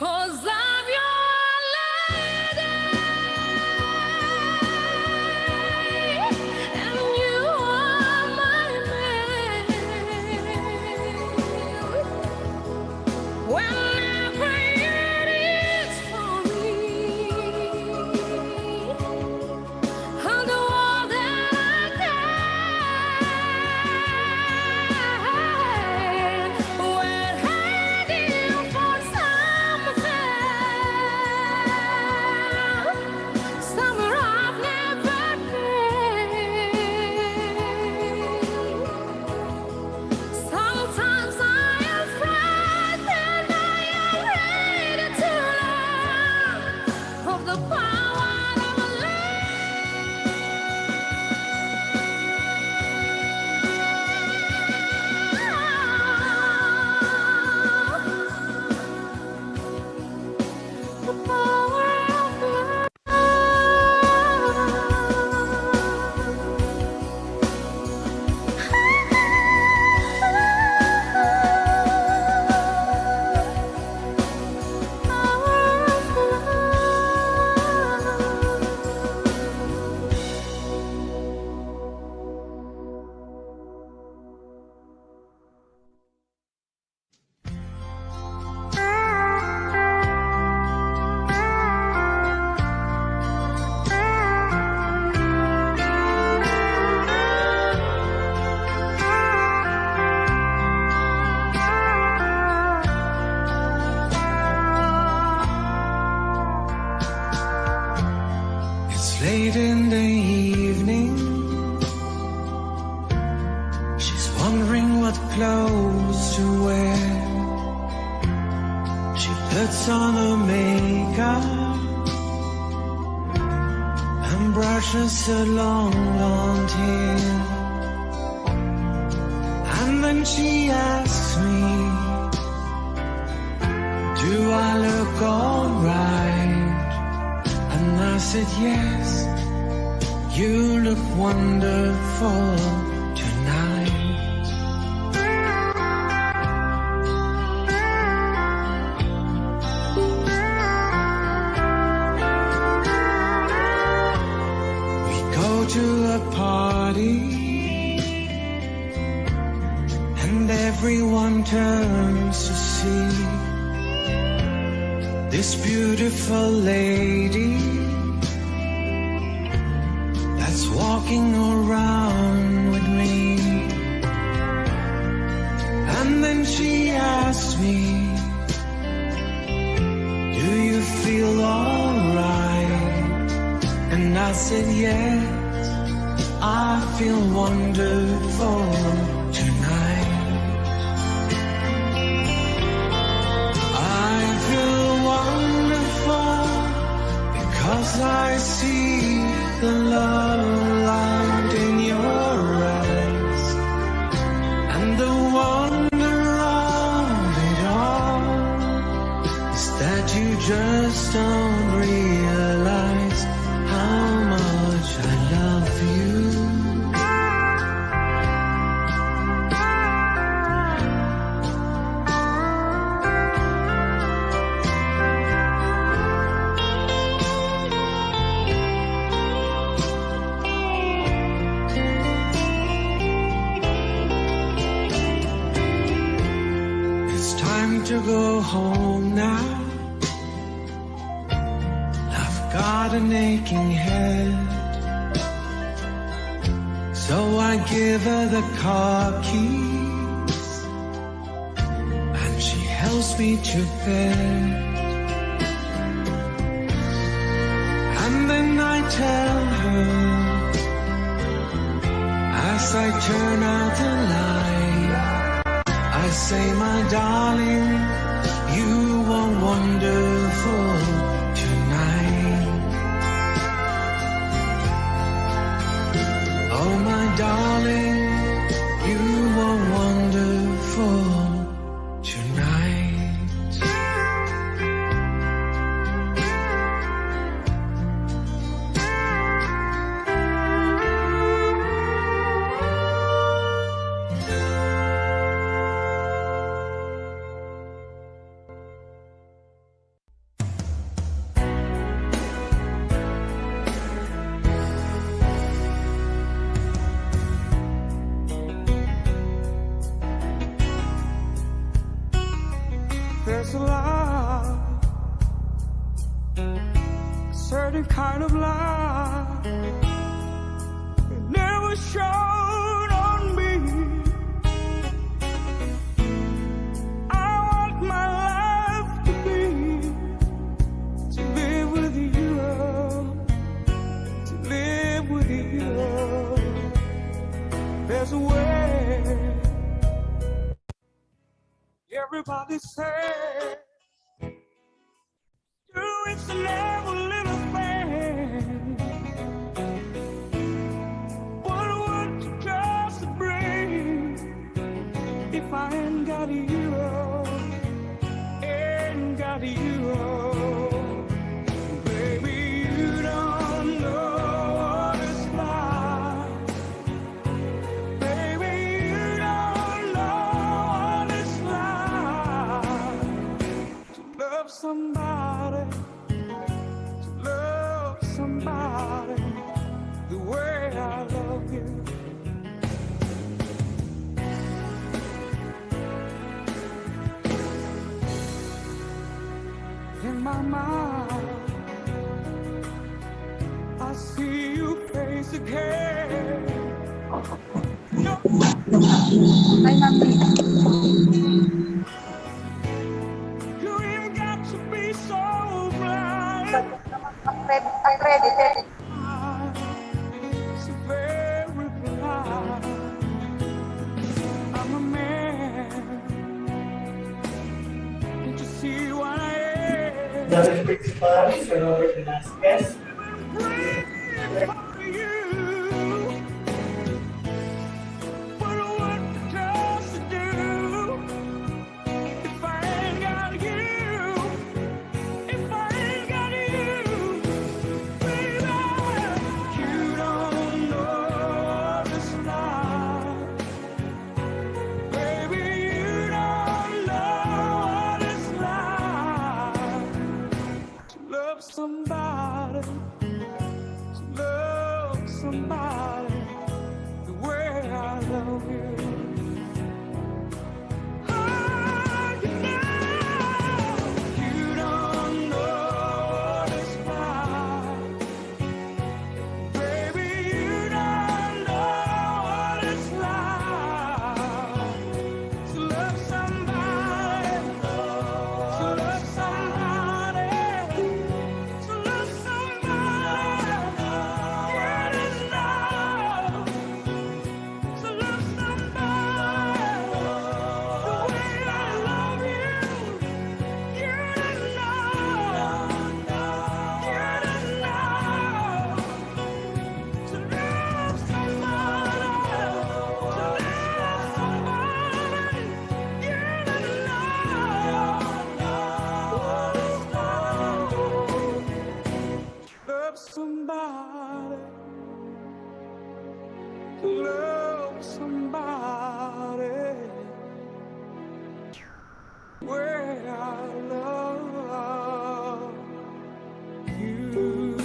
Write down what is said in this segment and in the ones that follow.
'cause I'm your lady, and you are my man. Whenever it is for me, I'll do all that I can. When heading for somewhere I've never been. Sometimes I am frightened, I am ready to learn of the power of love. The power of love. It's late in the evening. She's wondering what clothes to wear. She puts on her makeup and brushes her long blonde hair. And then she asks me, do I look alright? And I said, yes, you look wonderful tonight. We go to a party and everyone turns to see this beautiful lady that's walking around with me. And then she asked me, do you feel alright? And I said, yes, I feel wonderful tonight. I feel wonderful because I see the love light in your eyes, and the wonder of it all is that you just don't realize how much I love you. To go home now. I've got an aching head, so I give her the car keys and she helps me to bed. And then I tell her, as I turn out the light, I say, my darling, you are wonderful tonight. Oh, my darling, you are wonderful tonight. There's a love, a certain kind of love it never shone on me. I want my life to be, to live with you, to live with you. There's a way. Everybody say, you it's a never little thing. What would you just bring if I ain't got you? Ain't got you. Baby, you don't know what it's like. Baby, you don't know what it's like to love somebody, to love somebody the way I love you. In my mind, I see you face again. No. Ay, mami. You ain't got to be so blind. Accredited. So very blind. I'm a man. Can't you see what I am? The principal, Sir Robert Velasquez. Waiting for you. But what does it do if I ain't got you? If I ain't got you, baby, you don't know what it's like. Baby, you don't know what it's like to love somebody, to love somebody the way I love you. Oh, you don't know what it's like. Baby, you don't know what it's like to love somebody, to love somebody, to love somebody. You don't know to love somebody the way I love you. You don't know, you don't know to love somebody, to love somebody. You don't know. Love somebody, love somebody where I love you.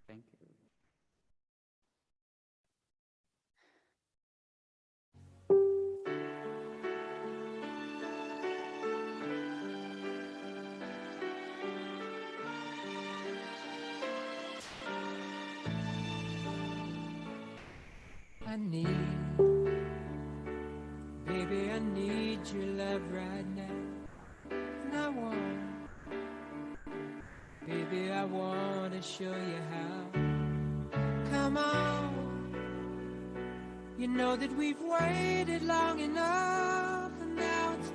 Thank you. I need, baby, I need your love right now. And I want, baby, I want to show you how. Come on, you know that we've waited long enough, and now it's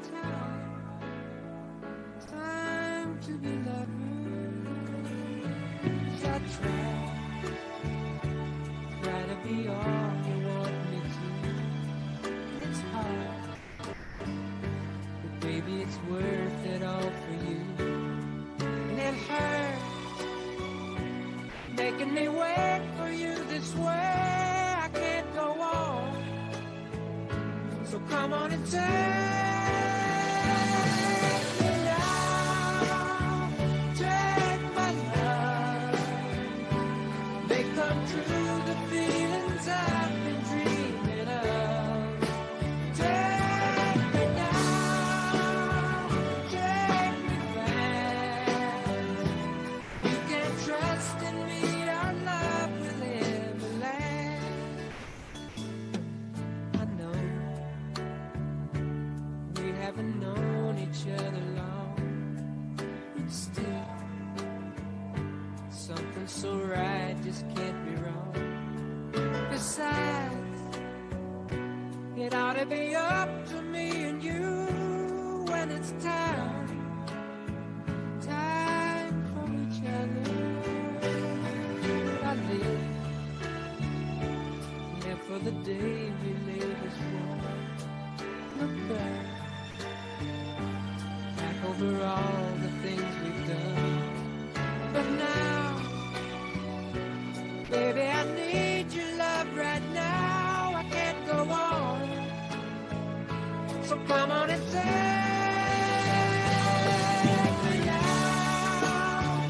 time to be lovers. I try to be all you want me to. It's hard, but baby, it's worth it all for you. And it hurts making me wait for you this way. I can't go on, so come on and take me now. Take my love, come true, the feelings I've been dreaming of. Take me now, take me back. You can trust in me, our love will ever last. I know we haven't known each other long, but still something so right just can't be wrong. Besides, it ought to be up to me and you when it's time for each other. I live for the day we made this one. Look back over all the things we've done. But now, baby, I need your love right now. I can't go on. So come on and take me now.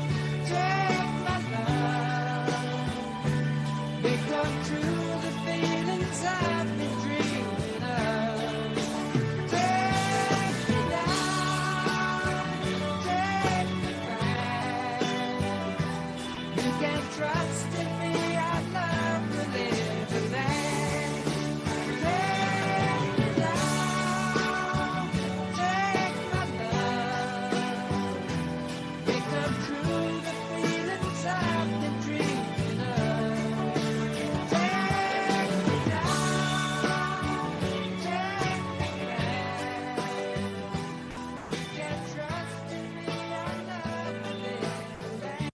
Take my love. Become true the feelings I've been dreaming of. Take me now. Take me back. You can trust in me, our love will never last. Take me now, take my love. Become true the feelings I've been dreaming of. Take me now, take me back. You can trust in me, our love will never last.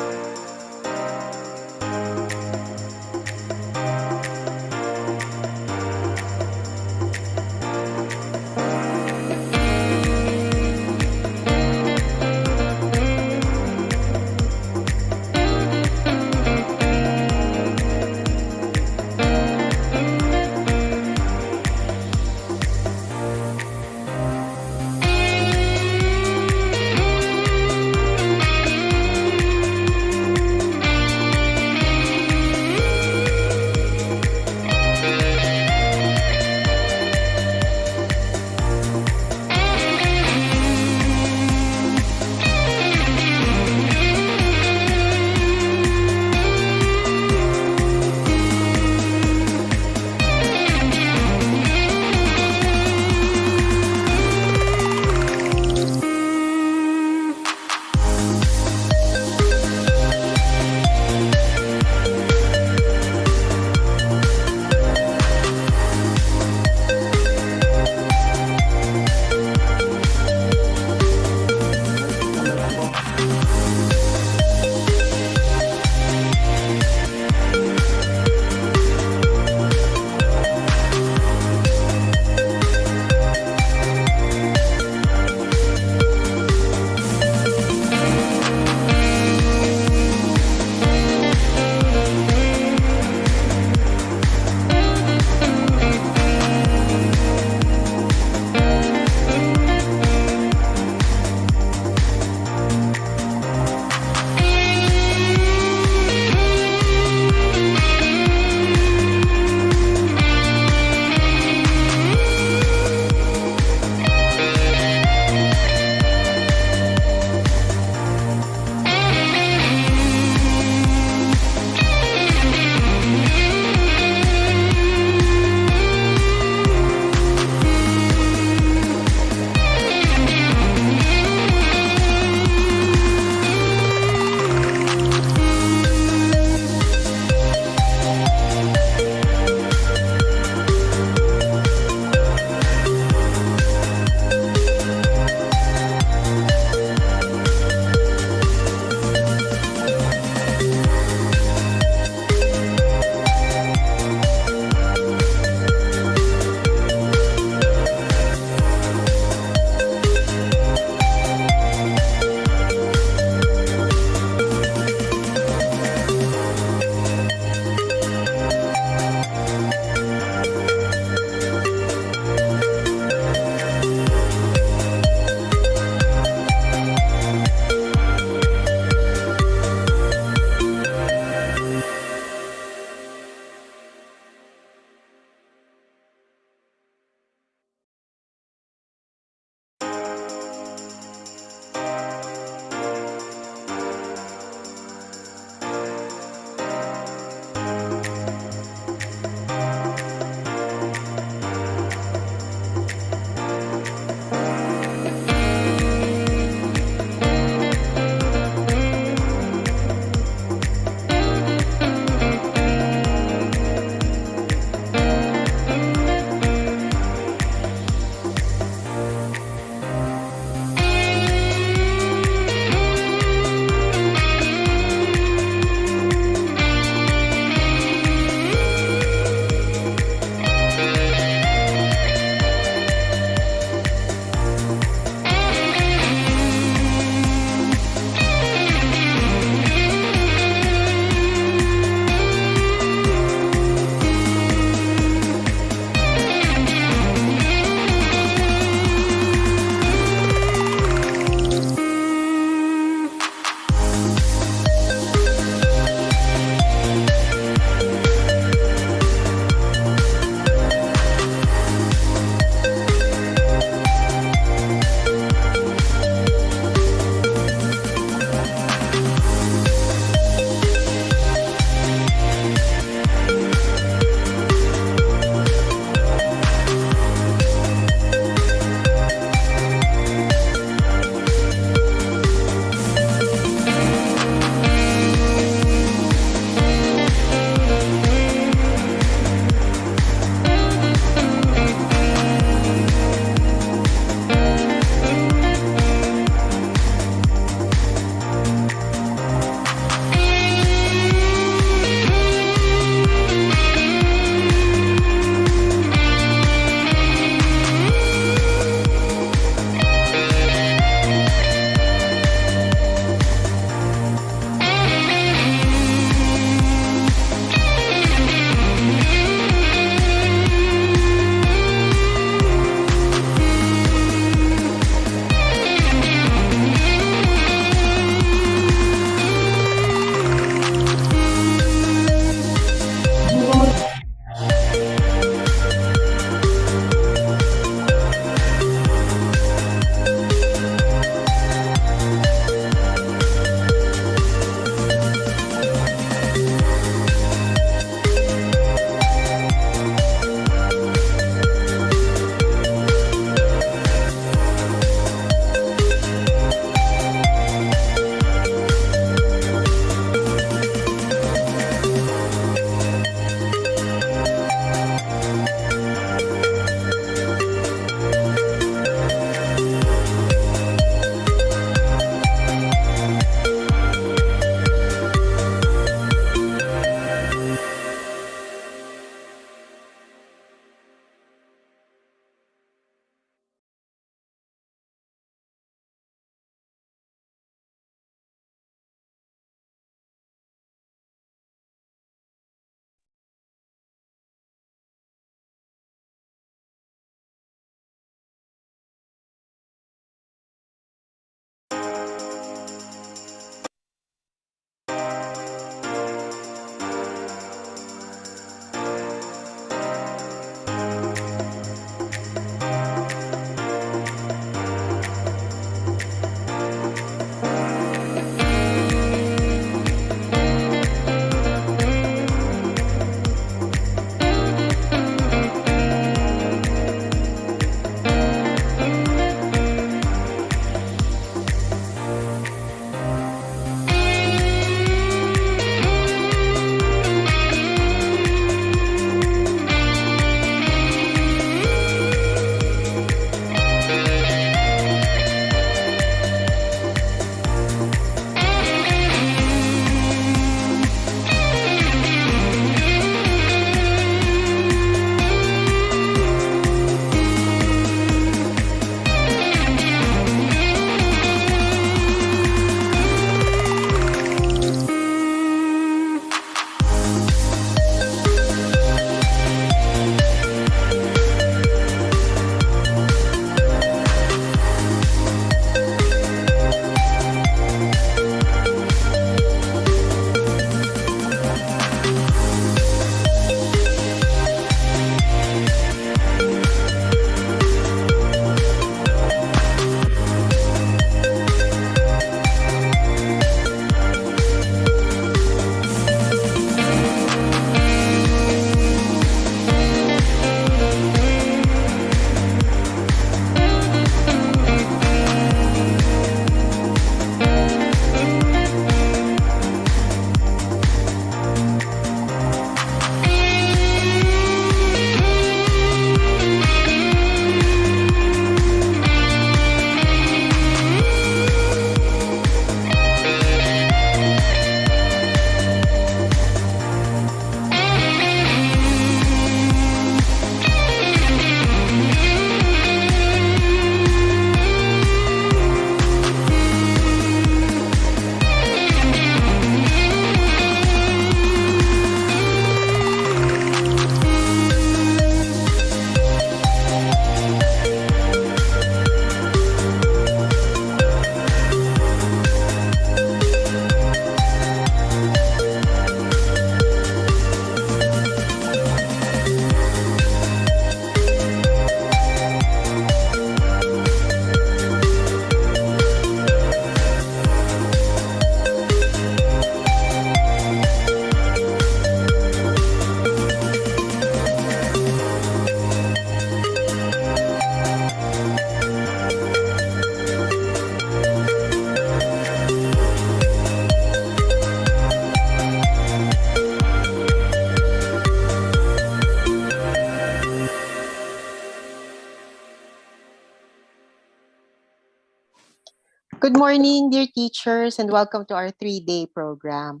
Good morning, dear teachers, and welcome to our 3-day program.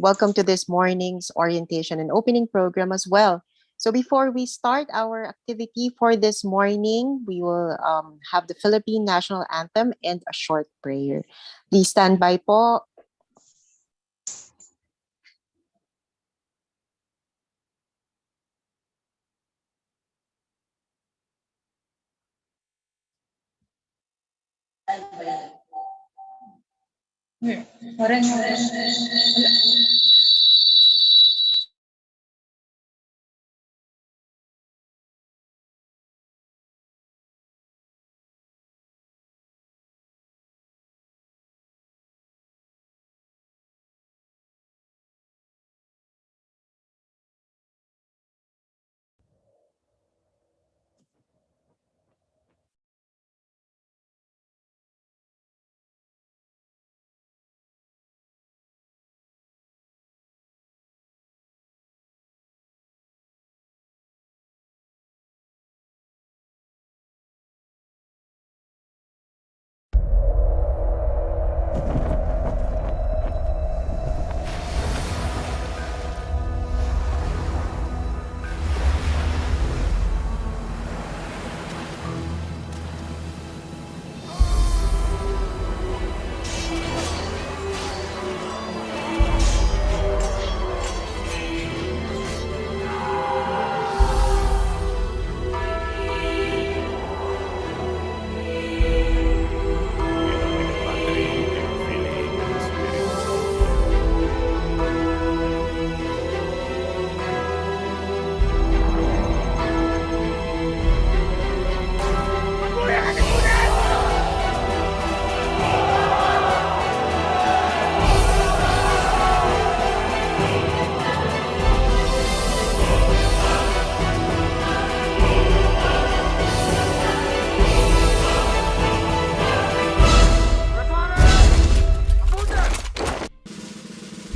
Welcome to this morning's orientation and opening program as well. So before we start our activity for this morning, we will have the Philippine National Anthem and a short prayer. Please stand by po.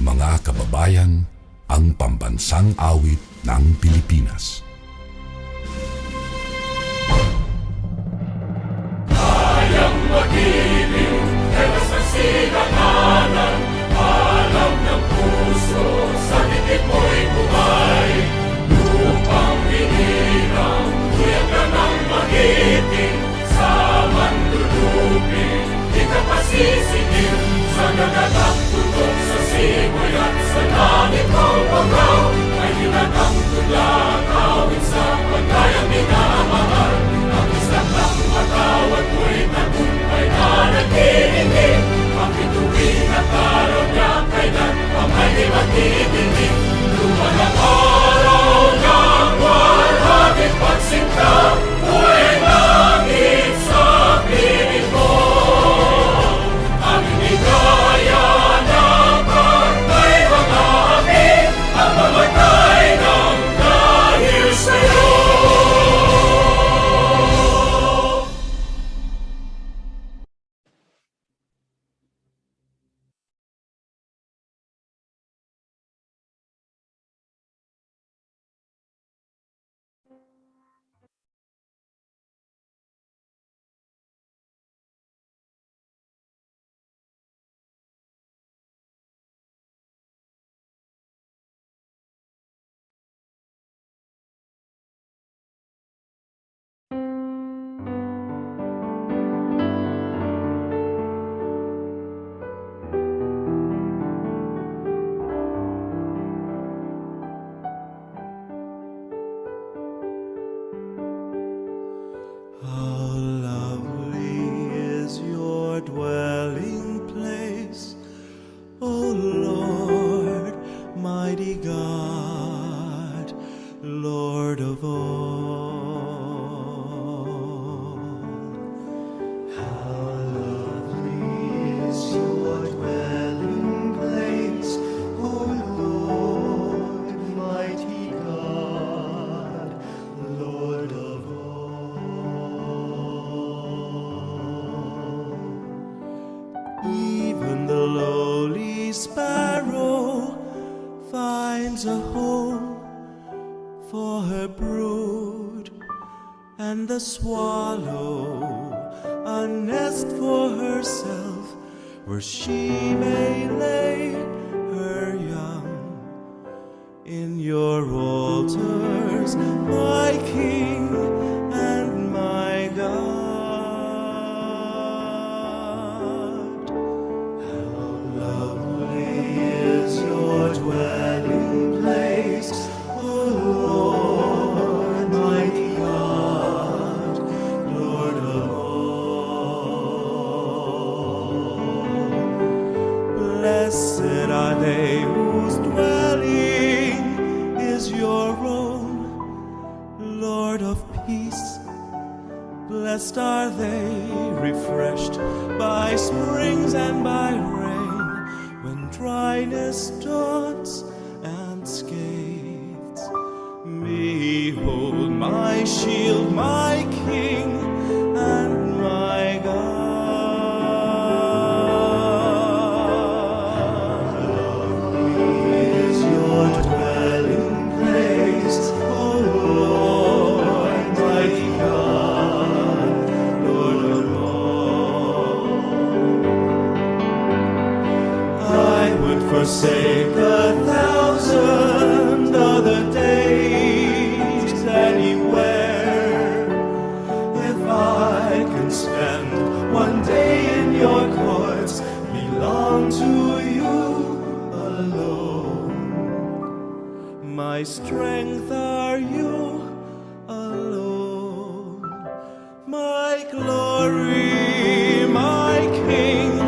Mga kababayan, ang pambansang awit ng Pilipinas. Kayang magiliw, telas ng silanganan, alam ng puso, sa dikit mo'y buhay. Lupang hinirang, tuyag ka ng magiting, sa manlulupin, di ka pasisikin, sa nagagang tutok sa simoy at sa langit mong pagaw, ay hinagang tulad, awit sa pagkayang minamahal. Ang isang ng matawad mo'y tagumpay na naghihingi, ang bituin at araw niya kailan ang may di magdidinig. Luman ang araw ng walhagit pagsinta, buhay langit sa piling mo. Ang inigaya ng pagkay mga api, ang mamatay ng dahil sa'yo. How lovely is your dwelling place, O Lord, mighty God, Lord of all. How lovely is your dwelling place, O Lord, mighty God, Lord of all. Even the lowly sparrow finds a home for her brood, and the swallow a nest for herself where she may lay her young. In your altars, my King and my God. How lovely is your dwelling place, O Lord, mighty God, Lord of all. Blessed are they whose dwelling is your own, Lord of peace. Blessed are they, refreshed by springs and by rain, when dryness daunts and scathes. Behold my shield, my King and my God. Is your dwelling place, O Lord, mighty God, Lord of all. I would forsake 1,000 other days anywhere, if I can spend one day in your courts, belong to you alone. My strength are you alone, my glory, my King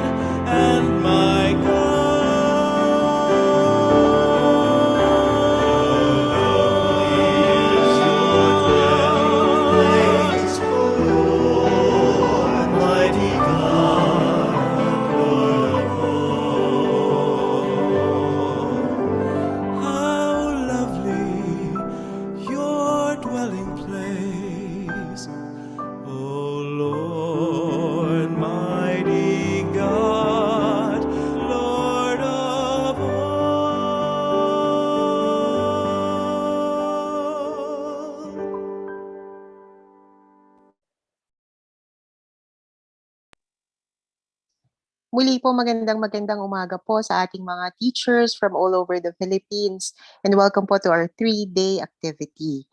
and my Muli po magandang umaga po sa ating mga teachers from all over the Philippines, and welcome po to our 3-day activity.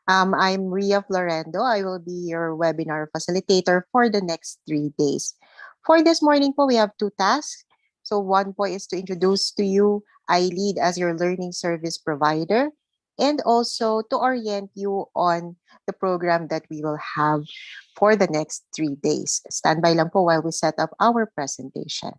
I'm Florendo. I will be your webinar facilitator for the next 3 days. For this morning po, we have 2 tasks. So one po is to introduce to you iLead as your learning service provider, and also to orient you on the program that we will have for the next 3 days. Standby lang po while we set up our presentation.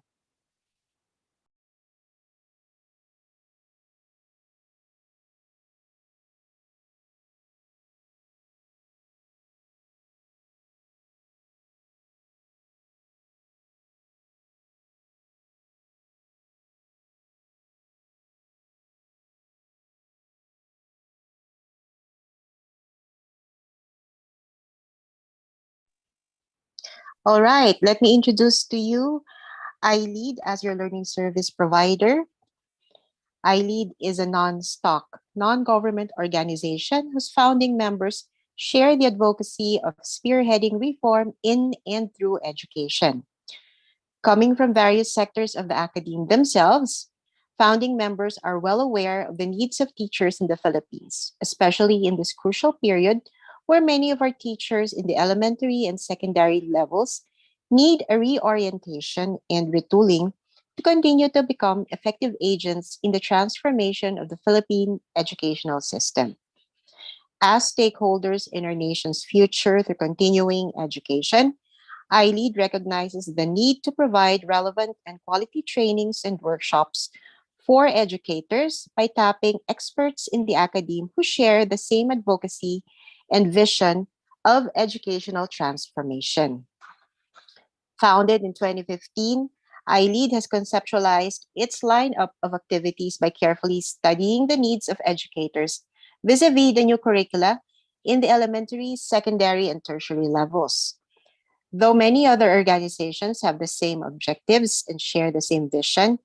All right, let me introduce to you iLead as your learning service provider. iLead is a non-stock, non-government organization whose founding members share the advocacy of spearheading reform in and through education. Coming from various sectors of the academe themselves, founding members are well aware of the needs of teachers in the Philippines, especially in this crucial period where many of our teachers in the elementary and secondary levels need a reorientation and retooling to continue to become effective agents in the transformation of the Philippine educational system. As stakeholders in our nation's future through continuing education, iLead recognizes the need to provide relevant and quality trainings and workshops for educators by tapping experts in the academe who share the same advocacy and vision of educational transformation. Founded in 2015, iLead has conceptualized its lineup of activities by carefully studying the needs of educators vis-a-vis the new curricula in the elementary, secondary, and tertiary levels. Though many other organizations have the same objectives and share the same vision,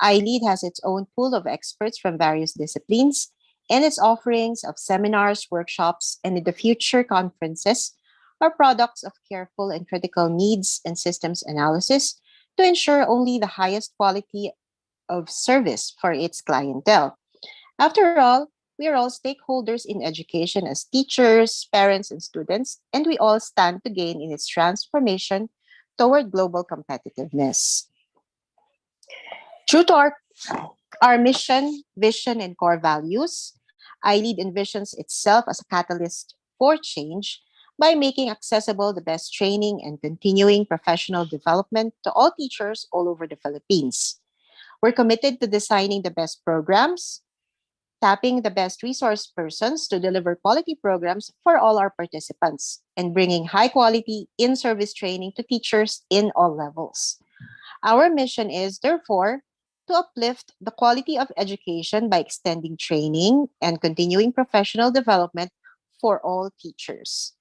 iLead has its own pool of experts from various disciplines, and its offerings of seminars, workshops, and in the future conferences are products of careful and critical needs and systems analysis to ensure only the highest quality of service for its clientele. After all, we are all stakeholders in education as teachers, parents, and students, and we all stand to gain in its transformation toward global competitiveness. True to our mission, vision, and core values, iLead envisions itself as a catalyst for change by making accessible the best training and continuing professional development to all teachers all over the Philippines. We're committed to designing the best programs, tapping the best resource persons to deliver quality programs for all our participants, and bringing high quality in service training to teachers in all levels. Our mission is, therefore, to uplift the quality of education by extending training and continuing professional development for all teachers.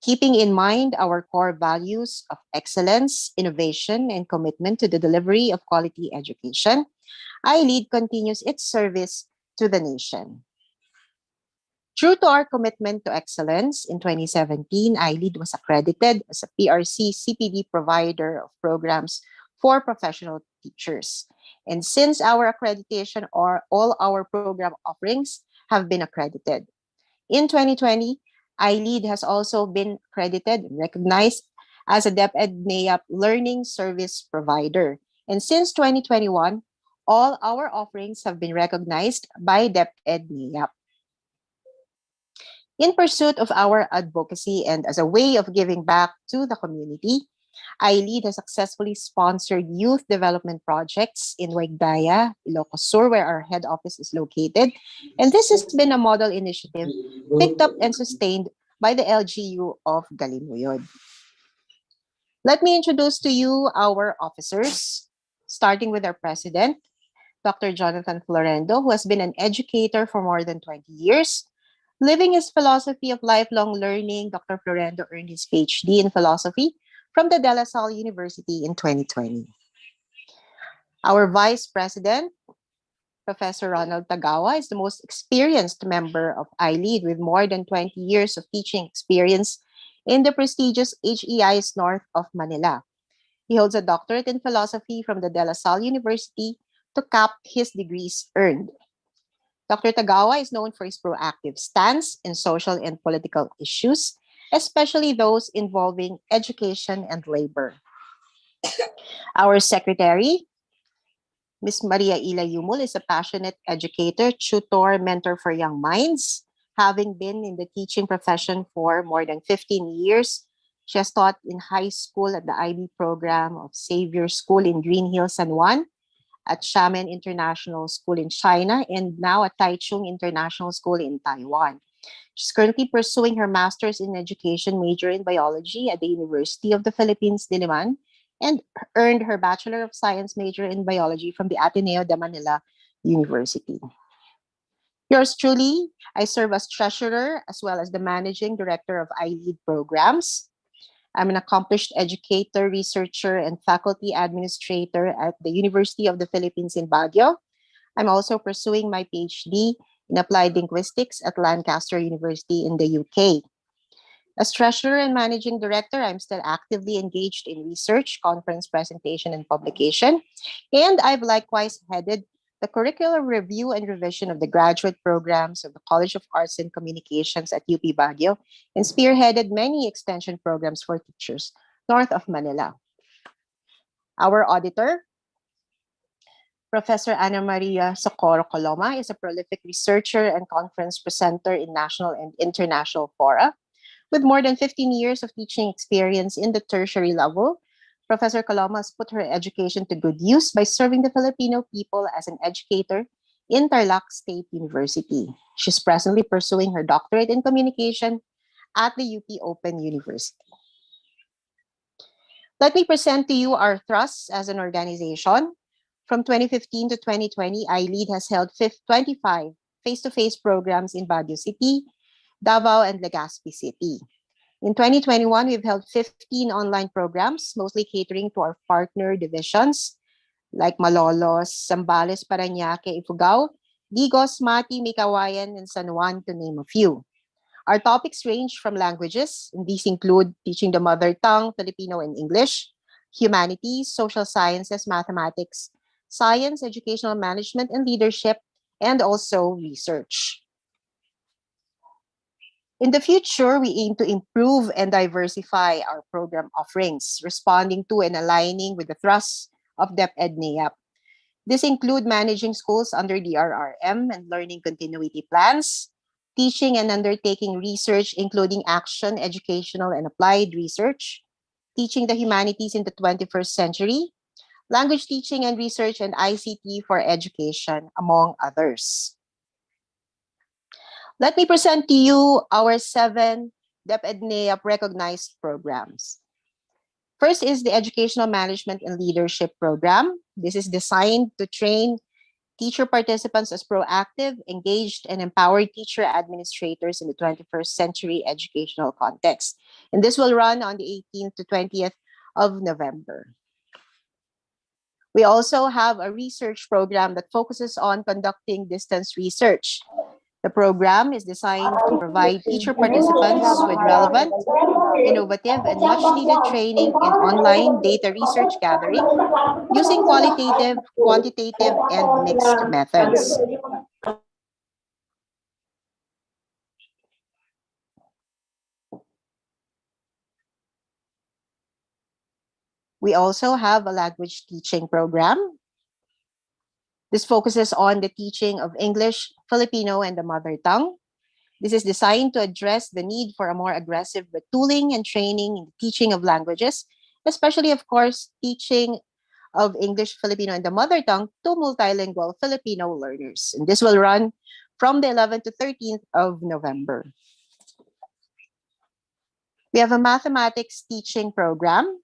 Keeping in mind our core values of excellence, innovation, and commitment to the delivery of quality education, iLead continues its service to the nation. True to our commitment to excellence, in 2017, iLead was accredited as a PRC CPD provider of programs for professional teachers. And since our accreditation, all our program offerings have been accredited. In 2020, iLead has also been accredited and recognized as a DepEd NAIAP learning service provider. And since 2021, all our offerings have been recognized by DepEd NAIAP. In pursuit of our advocacy and as a way of giving back to the community, iLead has successfully sponsored youth development projects in Waigdaya, Ilocos Sur, where our head office is located. And this has been a model initiative picked up and sustained by the LGU of Galimuyod. Let me introduce to you our officers, starting with our president, Dr. Jonathan Florendo, who has been an educator for more than 20 years. Living his philosophy of lifelong learning, Dr. Florendo earned his PhD in philosophy from the De La Salle University in 2020. Our Vice President, Professor Ronald Tagawa, is the most experienced member of iLead with more than 20 years of teaching experience in the prestigious HEIs north of Manila. He holds a doctorate in philosophy from the De La Salle University to cap his degrees earned. Dr. Tagawa is known for his proactive stance in social and political issues, especially those involving education and labor. Our secretary, Ms. Maria Ila Yumul, is a passionate educator, tutor, mentor for young minds. Having been in the teaching profession for more than 15 years, she has taught in high school at the IB program of Xavier School in Green Hills, San Juan, at Xiamen International School in China, and now at Taichung International School in Taiwan. She's currently pursuing her master's in education major in biology at the University of the Philippines, Diliman, and earned her Bachelor of Science major in biology from the Ateneo de Manila University. Yours truly, I serve as treasurer as well as the managing director of iLead programs. I'm an accomplished educator, researcher, and faculty administrator at the University of the Philippines in Baguio. I'm also pursuing my PhD in applied linguistics at Lancaster University in the UK. As treasurer and managing director, I'm still actively engaged in research, conference presentation, and publication. And I've likewise headed the curricular review and revision of the graduate programs of the College of Arts and Communications at UP Baguio and spearheaded many extension programs for teachers north of Manila. Our auditor, Professor Ana Maria Socorro Coloma, is a prolific researcher and conference presenter in national and international fora. With more than 15 years of teaching experience in the tertiary level, Professor Coloma has put her education to good use by serving the Filipino people as an educator in Tarlac State University. She's presently pursuing her doctorate in communication at the UP Open University. Let me present to you our thrusts as an organization. From 2015 to 2020, iLead has held 25 face-to-face programs in Baguio City, Davao, and Legazpi City. In 2021, we've held 15 online programs, mostly catering to our partner divisions like Malolos, Zambales, Parañaque, Ifugao, Digos, Mati, Mikawayan, and San Juan, to name a few. Our topics range from languages, and these include teaching the mother tongue, Filipino and English, humanities, social sciences, mathematics, science, educational management and leadership, and also research. In the future, we aim to improve and diversify our program offerings, responding to and aligning with the thrust of DepEd NAEP. This include managing schools under the RRM and learning continuity plans, teaching and undertaking research, including action, educational, and applied research, teaching the humanities in the 21st century, language teaching and research, and ICT for education, among others. Let me present to you our 7 DepEd NAEP recognized programs. First is the Educational Management and Leadership Program. This is designed to train teacher participants as proactive, engaged, and empowered teacher administrators in the 21st century educational context. And this will run on the 18th to 20th of November. We also have a research program that focuses on conducting distance research. The program is designed to provide teacher participants with relevant, innovative, and much-needed training in online data research gathering using qualitative, quantitative, and mixed methods. We also have a language teaching program. This focuses on the teaching of English, Filipino, and the mother tongue. This is designed to address the need for a more aggressive tooling and training in the teaching of languages, especially, of course, teaching of English, Filipino, and the mother tongue to multilingual Filipino learners. And this will run from the 11th to 13th of November. We have a mathematics teaching program.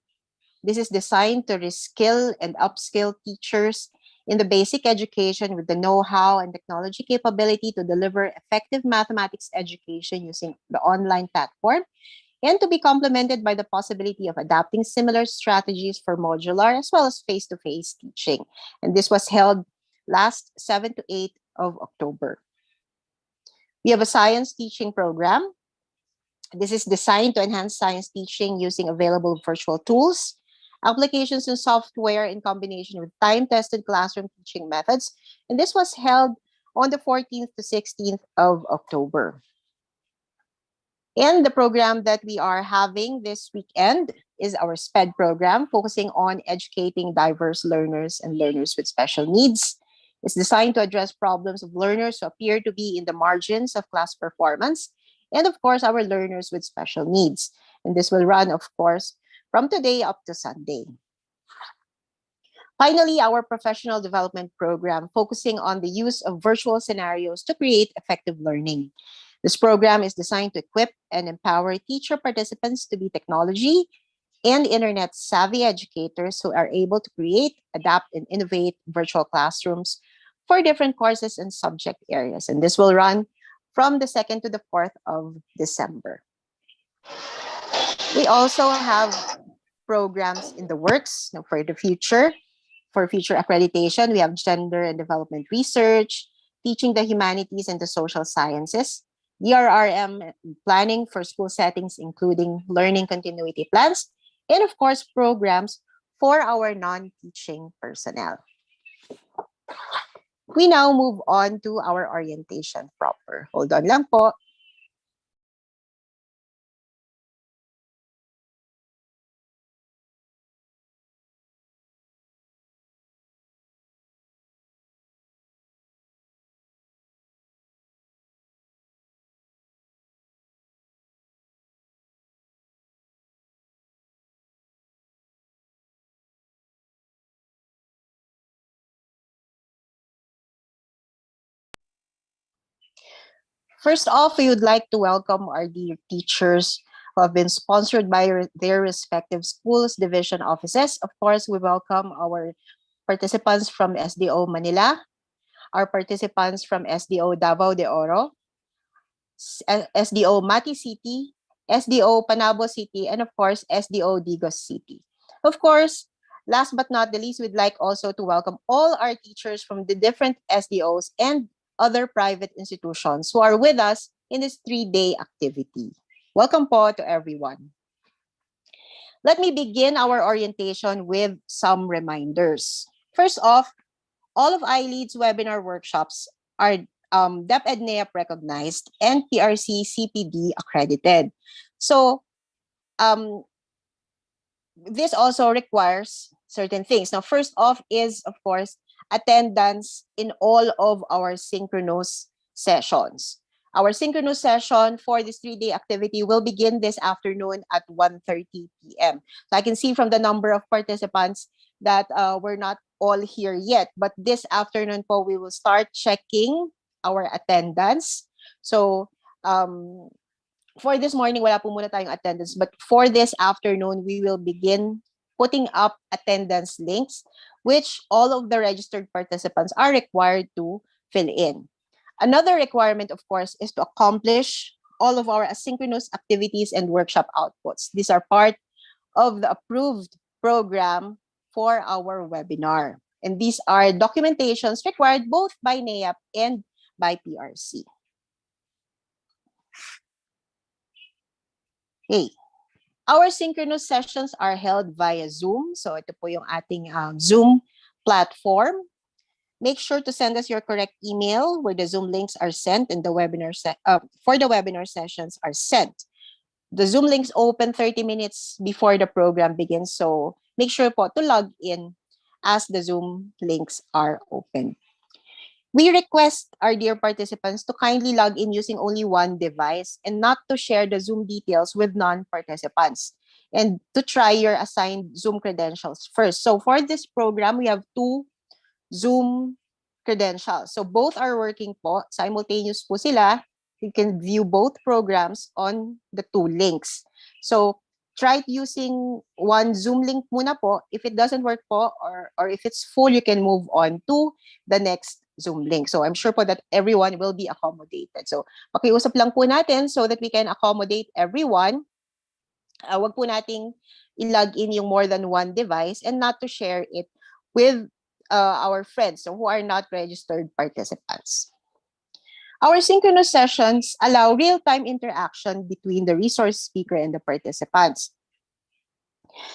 This is designed to reskill and upskill teachers in the basic education with the know-how and technology capability to deliver effective mathematics education using the online platform, and to be complemented by the possibility of adapting similar strategies for modular as well as face-to-face teaching. And this was held last 7 to 8 of October. We have a science teaching program. This is designed to enhance science teaching using available virtual tools, applications and software in combination with time-tested classroom teaching methods. And this was held on the 14th to 16th of October. And the program that we are having this weekend is our SPED program, focusing on educating diverse learners and learners with special needs. It's designed to address problems of learners who appear to be in the margins of class performance, and of course, our learners with special needs. And this will run, of course, from today up to Sunday. Finally, our professional development program, focusing on the use of virtual scenarios to create effective learning. This program is designed to equip and empower teacher participants to be technology and internet savvy educators who are able to create, adapt, and innovate virtual classrooms for different courses and subject areas. And this will run from the 2nd to the 4th of December. We also have programs in the works for the future. For future accreditation, we have gender and development research, teaching the humanities and the social sciences, DRRM planning for school settings, including learning continuity plans, and of course, programs for our non-teaching personnel. We now move on to our orientation proper. Hold on lang po. First off, we would like to welcome our dear teachers who have been sponsored by their respective schools, division offices. Of course, we welcome our participants from SDO Manila, our participants from SDO Davao de Oro, SDO Mati City, SDO Panabo City, and of course, SDO Digos City. Of course, last but not the least, we'd like also to welcome all our teachers from the different SDOs and other private institutions who are with us in this 3-day activity. Welcome po to everyone. Let me begin our orientation with some reminders. First off, all of iLead's webinar workshops are DepEd recognized and PRC CPD accredited. So um, this also requires certain things. Now, first off is, of course, attendance in all of our synchronous sessions. Our synchronous session for this 3-day activity will begin this afternoon at 1:30 p.m. So I can see from the number of participants that we're not all here yet. But this afternoon po, we will start checking our attendance. So for this morning, wala po muna tayong attendance. But for this afternoon, we will begin putting up attendance links, which all of the registered participants are required to fill in. Another requirement, of course, is to accomplish all of our asynchronous activities and workshop outputs. These are part of the approved program for our webinar. And these are documentations required both by NAEAP and by PRC. Okay. Our synchronous sessions are held via Zoom. So ito po yung ating Zoom platform. Make sure to send us your correct email where the Zoom links are sent and the webinar for the webinar sessions are sent. The Zoom links open 30 minutes before the program begins. So make sure po to log in as the Zoom links are open. We request our dear participants to kindly log in using only one device and not to share the Zoom details with non-participants, and to try your assigned Zoom credentials first. So for this program, we have 2 Zoom credentials. So both are working po. Simultaneous po sila. You can view both programs on the 2 links. So try using one Zoom link muna po. If it doesn't work po, or if it's full, you can move on to the next Zoom link. So I'm sure po that everyone will be accommodated. So pakiusap lang po natin so that we can accommodate everyone. Wag po nating i-log in yung more than one device and not to share it with our friends who are not registered participants. Our synchronous sessions allow real-time interaction between the resource speaker and the participants.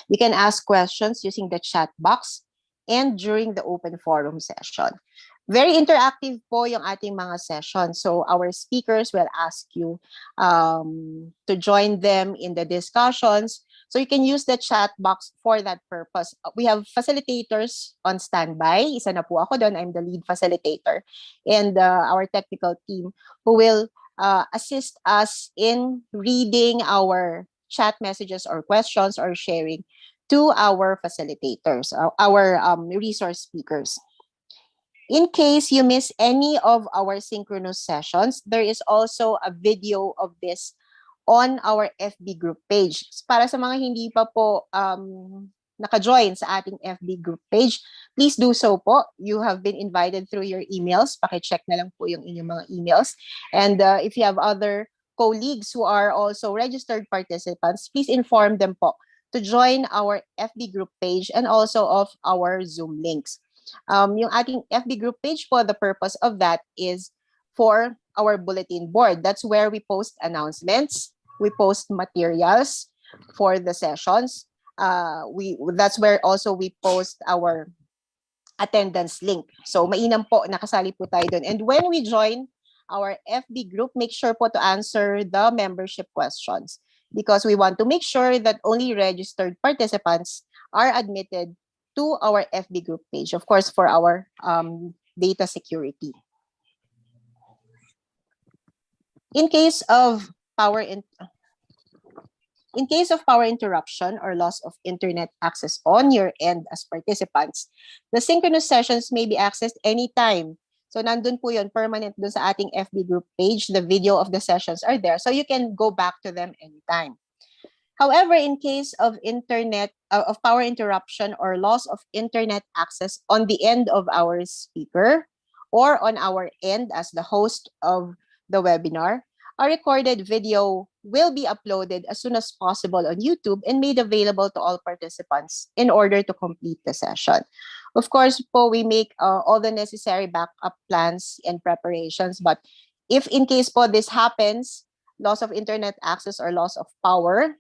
You can ask questions using the chat box and during the open forum session. Very interactive po yung ating mga sessions. So our speakers will ask you to join them in the discussions. So you can use the chat box for that purpose. We have facilitators on standby. Isa na po ako doon. I'm the lead facilitator. And our technical team who will assist us in reading our chat messages or questions or sharing to our facilitators, our resource speakers. In case you miss any of our synchronous sessions, there is also a video of this on our FB group page. Para sa mga hindi pa po naka-join sa ating FB group page, please do so po. You have been invited through your emails. Paki-check na lang po yung inyong mga emails. And if you have other colleagues who are also registered participants, please inform them po to join our FB group page and also of our Zoom links. Yung ating FB group page po, the purpose of that is for our bulletin board. That's where we post announcements, we post materials for the sessions. That's where also we post our attendance link. So mainam po, nakasali po tayo doon. And when we join our FB group, make sure po to answer the membership questions because we want to make sure that only registered participants are admitted to our FB group page, of course, for our data security. In case of power interruption or loss of internet access on your end as participants, the synchronous sessions may be accessed anytime. So nandun po yun, permanent dun sa ating FB group page. The video of the sessions are there, so you can go back to them anytime. However, in case of power interruption or loss of internet access on the end of our speaker or on our end as the host of the webinar, a recorded video will be uploaded as soon as possible on YouTube and made available to all participants in order to complete the session. Of course, po, we make all the necessary backup plans and preparations, but if in case po this happens, loss of internet access or loss of power,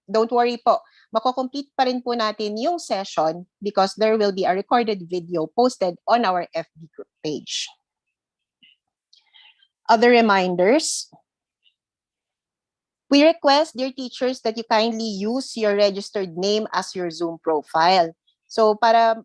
don't worry po. mako-complete pa rin po natin yung session because there will be a recorded video posted on our FB group page. Other reminders. We request, dear teachers, that you kindly use your registered name as your Zoom profile. So para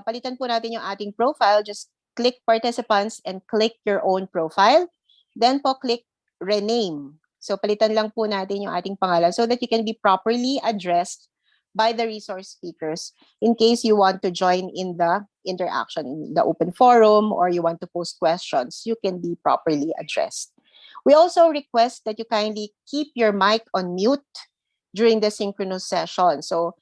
palitan po natin yung ating profile, just click participants and click your own profile. Then po click rename. So palitan lang po natin yung ating pangalan so that you can be properly addressed by the resource speakers in case you want to join in the interaction in the open forum or you want to post questions, you can be properly addressed. We also request that you kindly keep your mic on mute during the synchronous session. So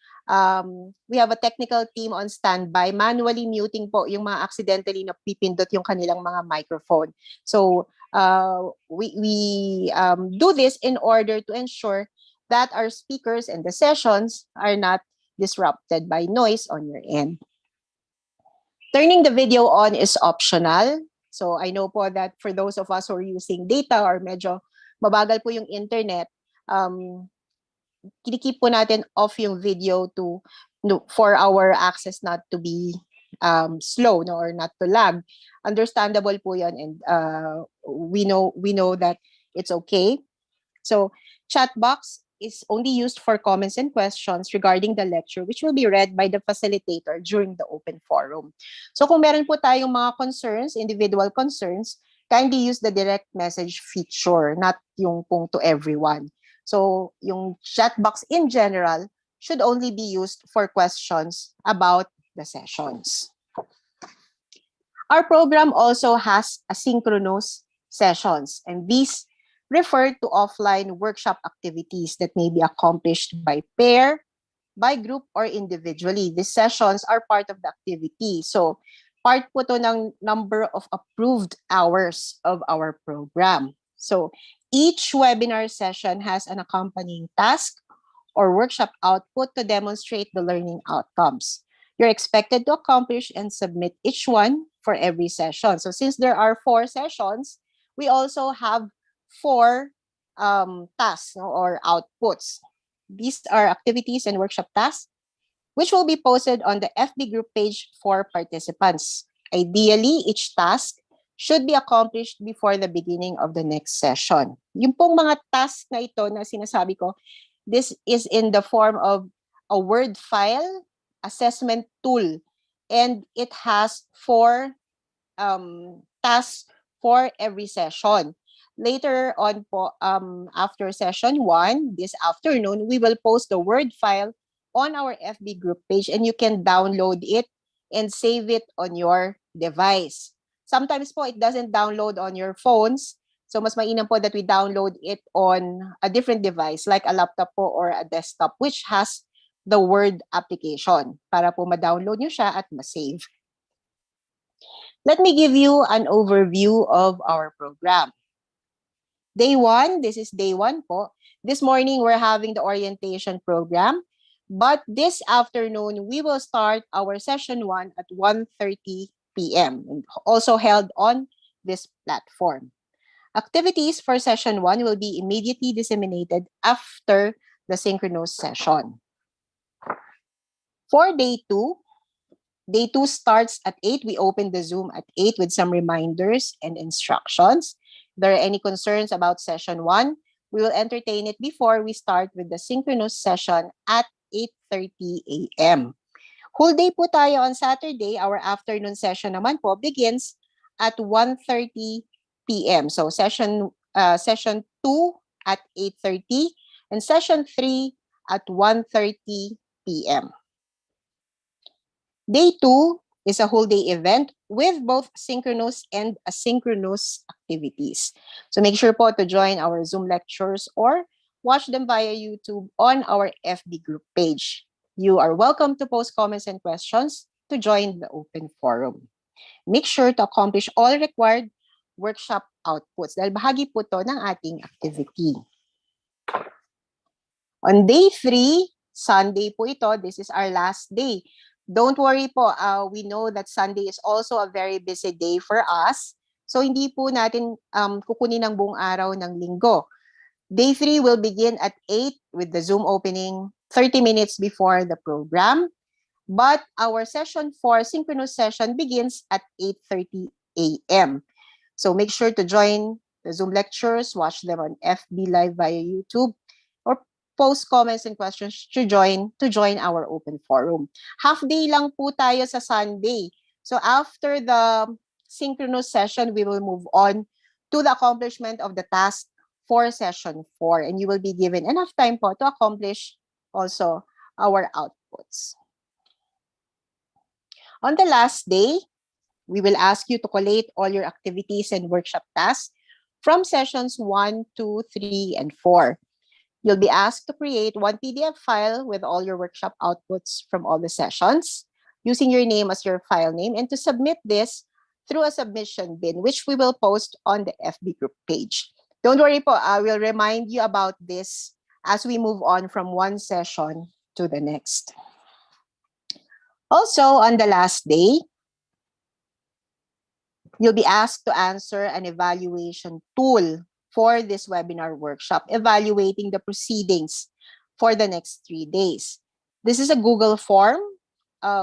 we have a technical team on standby, manually muting po yung mga accidentally na pipindot yung kanilang mga microphone. So we do this in order to ensure that our speakers and the sessions are not disrupted by noise on your end. Turning the video on is optional. So I know po that for those of us who are using data or medyo mabagal po yung internet, kinikip po natin off yung video for our access not to be slow, no, or not to lag. Understandable po yun, and we know that it's okay. So chat box is only used for comments and questions regarding the lecture, which will be read by the facilitator during the open forum. So kung meron po tayong mga concerns, individual concerns, kindly use the direct message feature, not yung pong to everyone. So yung chat box in general should only be used for questions about the sessions. Our program also has asynchronous sessions, and these refer to offline workshop activities that may be accomplished by pair, by group, or individually. These sessions are part of the activity. So, part po to ng number of approved hours of our program. So, each webinar session has an accompanying task or workshop output to demonstrate the learning outcomes. You're expected to accomplish and submit each one for every session. So, since there are 4 sessions, we also have 4 tasks or outputs. These are activities and workshop tasks, which will be posted on the FB group page for participants. Ideally, each task should be accomplished before the beginning of the next session. Yung pong mga tasks na ito na sinasabi ko, this is in the form of a Word file, assessment tool, and it has 4 tasks for every session. Later on po, after session 1, this afternoon, we will post the Word file on our FB group page, and you can download it and save it on your device. Sometimes po, it doesn't download on your phones. So, mas mainam po that we download it on a different device, like a laptop po or a desktop, which has the Word application, para po ma-download nyo siya at ma-save. Let me give you an overview of our program. Day 1, this is day 1 po. This morning, we're having the orientation program. But this afternoon, we will start our session 1 at 1:30 p.m. Also held on this platform. Activities for session 1 will be immediately disseminated after the synchronous session. For day 2 starts at 8. We open the Zoom at 8 with some reminders and instructions. If there are any concerns about session 1, we will entertain it before we start with the synchronous session at 8:30 a.m. Whole day po tayo on Saturday. Our afternoon session naman po begins at 1:30 p.m. So session 2 at 8:30 and session 3 at 1:30 p.m. Day 2 is a whole day event with both synchronous and asynchronous activities. So make sure po to join our Zoom lectures or watch them via YouTube on our FB group page. You are welcome to post comments and questions to join the open forum. Make sure to accomplish all required workshop outputs dahil bahagi po to ng ating activity. On day 3, Sunday po ito, this is our last day. Don't worry po, we know that Sunday is also a very busy day for us. So hindi po natin kukunin ang buong araw ng linggo. Day 3 will begin at 8 with the Zoom opening 30 minutes before the program. But our session 4 synchronous session begins at 8:30 a.m. So make sure to join the Zoom lectures, watch them on FB Live via YouTube, or post comments and questions to join our open forum. Half day lang po tayo sa Sunday. So after the synchronous session, we will move on to the accomplishment of the task for session 4, and you will be given enough time po to accomplish also our outputs. On the last day, we will ask you to collate all your activities and workshop tasks from sessions 1, 2, 3, and 4. You'll be asked to create one PDF file with all your workshop outputs from all the sessions, using your name as your file name, and to submit this through a submission bin, which we will post on the FB group page. Don't worry po, I will remind you about this as we move on from one session to the next. Also, on the last day, you'll be asked to answer an evaluation tool for this webinar workshop, evaluating the proceedings for the next 3 days. This is a Google form,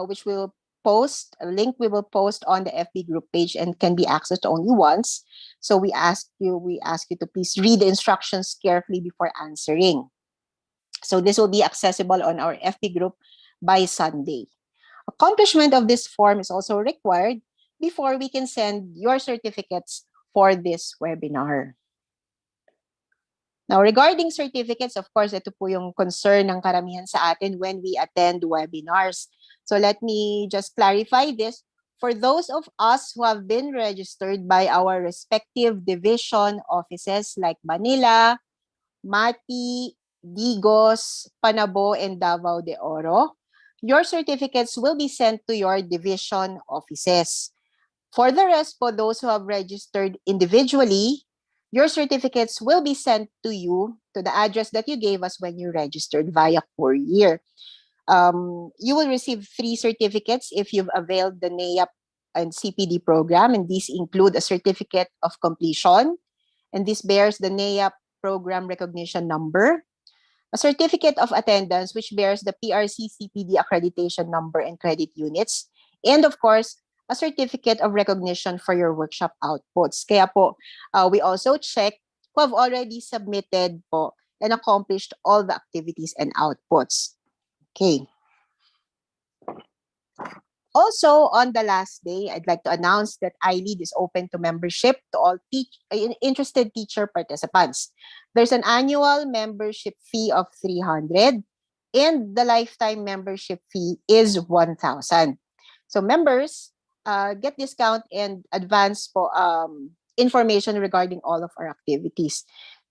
which we'll post, a link we will post on the FB group page and can be accessed only once. So we ask you to please read the instructions carefully before answering. So this will be accessible on our FB group by Sunday. Accomplishment of this form is also required before we can send your certificates for this webinar. Now, regarding certificates, of course, ito po yung concern ng karamihan sa atin when we attend webinars. So let me just clarify this. For those of us who have been registered by our respective division offices like Manila, Mati, Digos, Panabo, and Davao de Oro, your certificates will be sent to your division offices. For the rest, for those who have registered individually, your certificates will be sent to you to the address that you gave us when you registered via courier. You will receive 3 certificates if you've availed the NAEAP and CPD program, and these include a certificate of completion, and this bears the NAEAP program recognition number, a certificate of attendance, which bears the PRC CPD accreditation number and credit units, and of course, a certificate of recognition for your workshop outputs. Kaya po, we also check who have already submitted po and accomplished all the activities and outputs. Okay. Also, on the last day, I'd like to announce that iLead is open to membership to all interested teacher participants. There's an annual membership fee of 300 and the lifetime membership fee is 1,000. So members get discount and advance po, information regarding all of our activities.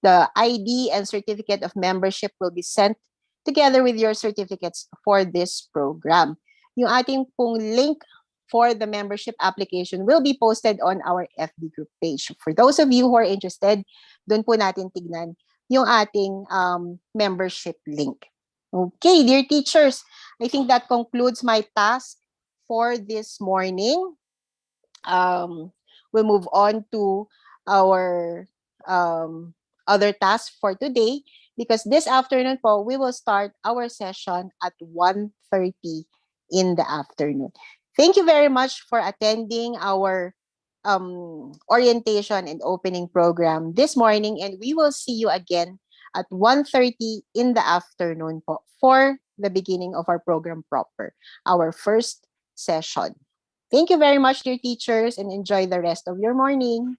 The ID and certificate of membership will be sent together with your certificates for this program. Yung ating pong link for the membership application will be posted on our FB group page. For those of you who are interested, doon po natin tignan yung ating membership link. Okay, dear teachers, I think that concludes my task for this morning. We'll move on to our other tasks for today because this afternoon po, we will start our session at 1:30 in the afternoon. Thank you very much for attending our orientation and opening program this morning, and we will see you again at 1:30 in the afternoon po for the beginning of our program proper, our first session. Thank you very much, dear teachers, and enjoy the rest of your morning.